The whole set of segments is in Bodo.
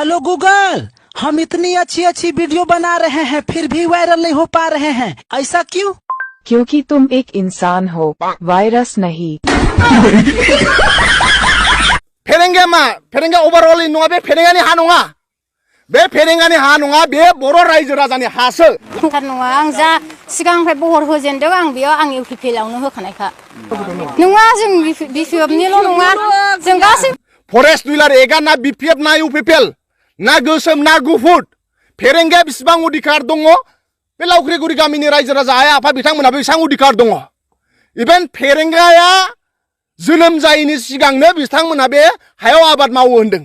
हेलो गूगल, हम इतनी अच्छी अच्छी वीडियो बना रहे हैं फिर भी वायरल नहीं हो पा रहे हैं, ऐसा क्यों? क्योंकि तुम एक इंसान हो, वायरस नहीं। फेरेंगे मा फेरेंगे ओवरऑल नङा बे फेरेंगानि हा नङा बे फेरेंगानि हा नङा बे बर' रायजो राजानि हासो थार नङा आं जा सिगांनिफ्राय बहर होजेनदों आं बेयाव आं इउपिपिएलआवनो होखानायखा नङा जों बिपिएफनिल' नङा जों गासै फरेस्ट डुइलार एगा ना बिपिएफ ना इउपिपिएल ना गोसोम ना गुफुर फेरेंगाया बेसेबां अधिकार दङ बे लावख्रिगुरि गामिनि रायजो राजा आइ आफा बिथांमोनहाबो बेसेबां अधिकार दङ इभेन फेरेंगाया जोनोम जायैनि सिगांनो बिथांमोनहा बे हायाव आबाद मावो होनदों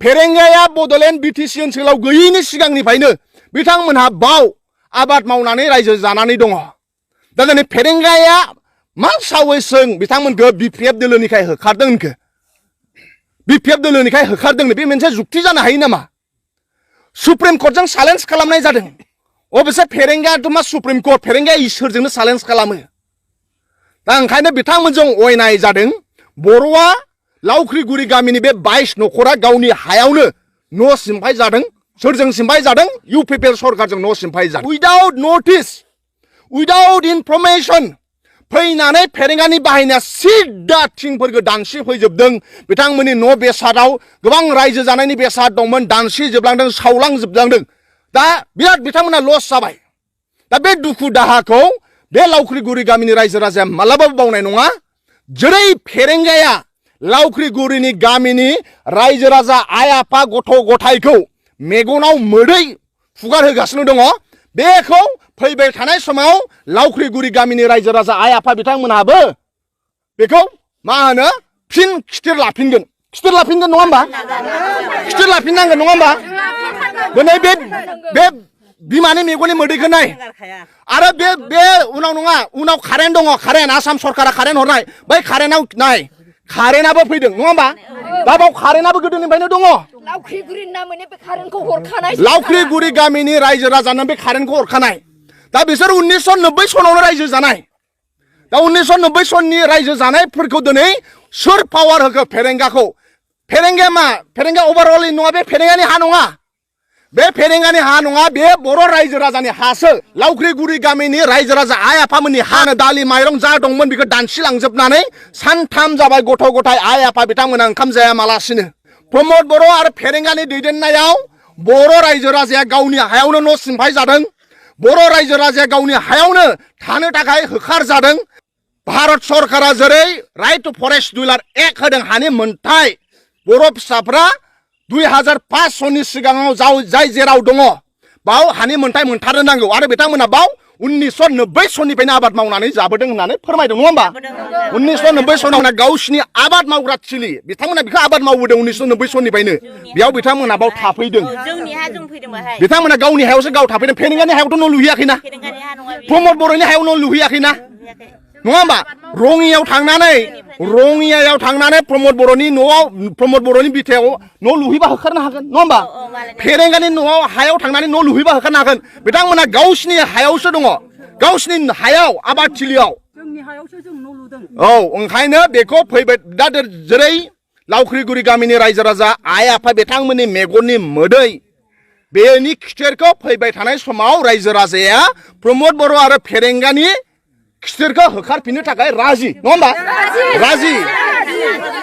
फेरेंगाया बड'लेण्ड बिटिसि ओनसोलाव गैयैनि सिगांनिफ्रायनो बिथांमोनहा बाव आबाद मावनानै रायजो जानानै दङ दा दिनै फेरेंगाया मा सावैसों बिथांमोनखौ बिपिएफ दोलोनिखाय होखारदों होनखो बिपिएफ दोलोनिखाय होखारदोंनो बे मोनसे जुक्ति जानो हायो नामा सुप्रिम कर्टजों चेलेन्ज खालामनाय जादों अबसे फेरेंगायाथ' मा सुप्रिम कर्ट फेरेंगाया इसोरजोंनो चेलेन्ज खालामो दा ओंखायनो बिथांमोनजों अयनाय जादों बर'आ लावख्रिगुरि गामिनि बे 22 नखरा गावनि हायावनो न' सिमफाय जादों सोरजों सिमफाय जादों इउपिपिएल सरकारजों न' सिमफाय जादों उइदाउट नटिस उइदाउट इनफरमेशन फैनानै फेरेंगानि बाहायनाया सिदा थिंफोरखौ दानसि फैजोबदों बिथांमोननि न' बेसादाव गोबां रायजो जानायनि बेसाद दंमोन दानसि जोबलांदों सावलांजोबलांदों दा बिराद बिथांमोना लस जाबाय दा बे दुखु दाहाखौ बे लावख्रिगुरि गामिनि रायजो राजाया मालाबाबो बावनाय नङा जेरै फेरेंगाया लावख्रिगुरिनि गामिनि रायजो राजा आइ आफा गथ' गथायखौ मेगनाव मोदै फुगार होगासिनो दङ बेखौ फैबाय थानाय समाव लावख्रिगुरि गामिनि रायजो राजा आइ आफा बिथांमोनहाबो बेखौ मा होनो फिन खिथिर लाफिनगोन नङा होमबा खिथिर लाफिननांगोन नङा होमबा दिनै बे बिमानि मेगननि मोदैखौ नाय आरो बे उनाव नङा उनाव कारेन्ट दङ कारेन्ट आसाम सरकारा कारेन्ट हरनाय बै कारेन्टआव नाय कारेन्टआबो फैदों नङा होमबा दा बाव कारेन्टआबो गोदोनिफ्रायनो दङ लावख्रिगुरि गामिनि रायजो राजानो बे कारेन्टखौ हरखानाय दा बिसोर 1990 सनावनो रायजो जानाय दा 1990 सननि रायजो जानायफोरखौ दिनै सोर पावार होखो फेरेंगाखौ फेरेंगाया मा फेरेंगा ओवरऑल नङा बे फेरेंगानि हा नङा बे फेरेंगानि हा नङा बे बर' रायजो राजानि हासो लावख्रिगुरि गामिनि रायजो राजा आइ आफामोननि हानो दालि माइरं जा दंमोन बेखौ दानसिलांजोबनानै सानथाम जाबाय गथ' गथाय आइ आफा बिथांमोना ओंखाम जायामालासिनो प्रमद बर' आरो फेरेंगानि दैदेननायाव बर' रायजो राजाया गावनि हायावनो न' सिमफाय जादों बर' रायजो राजाया गावनि हायावनो थानो थाखाय होखार जादों भारत सरकारा जेरै राइट टु फरेस्ट डुइलार एक्ट होदों हानि मोनथाय बर' फिसाफ्रा 2005 सननि सिगाङाव जाय जेराव दङ बाव हानि मोनथाय मोनथारनो नांगौ आरो बिथांमोना बाव 1990 सननिफ्रायनो आबाद मावनानै जाबोदों होननानै फोरमायदों नङा होमबा 1990 सनाव गावसिनि आबाद मावग्रा थिलि बिथांमोना बेखौ आबाद मावबोदों 1990 सननिफ्रायनो बेयाव बिथांमोना बाव थाफैदों बिथांमोना गावनि हायावसो गाव थाफैदों फेरेंगानि हायावथ' न' लुहैयाखैना प्रमद बर'नि हायाव न' लुहैयाखैना नङा होमबा रङियायाव थांनानै प्रमद बर'नि बिथायाव न' लुहैबा होखारनो हागोन नङा होमबा फेरेंगानि न'आव हायाव थांनानै न' लुहैबा होखारनो हागोन बिथांमोना गावसिनि हायावसो दङ गावसिनि हायाव आबाद थिलियाव औ ओंखायनो बेखौ फैबाय दा जेरै लावख्रिगुरि गामिनि रायजो राजा आइ आफा बिथांमोननि मेगननि मोदै बेनि खिथेरखौ फैबाय थानाय समाव रायजो राजाया प्रमद बर' आरो फेरेंगानि खिथेरखौ होखारफिननो थाखाय राजि नङा होमबा राजि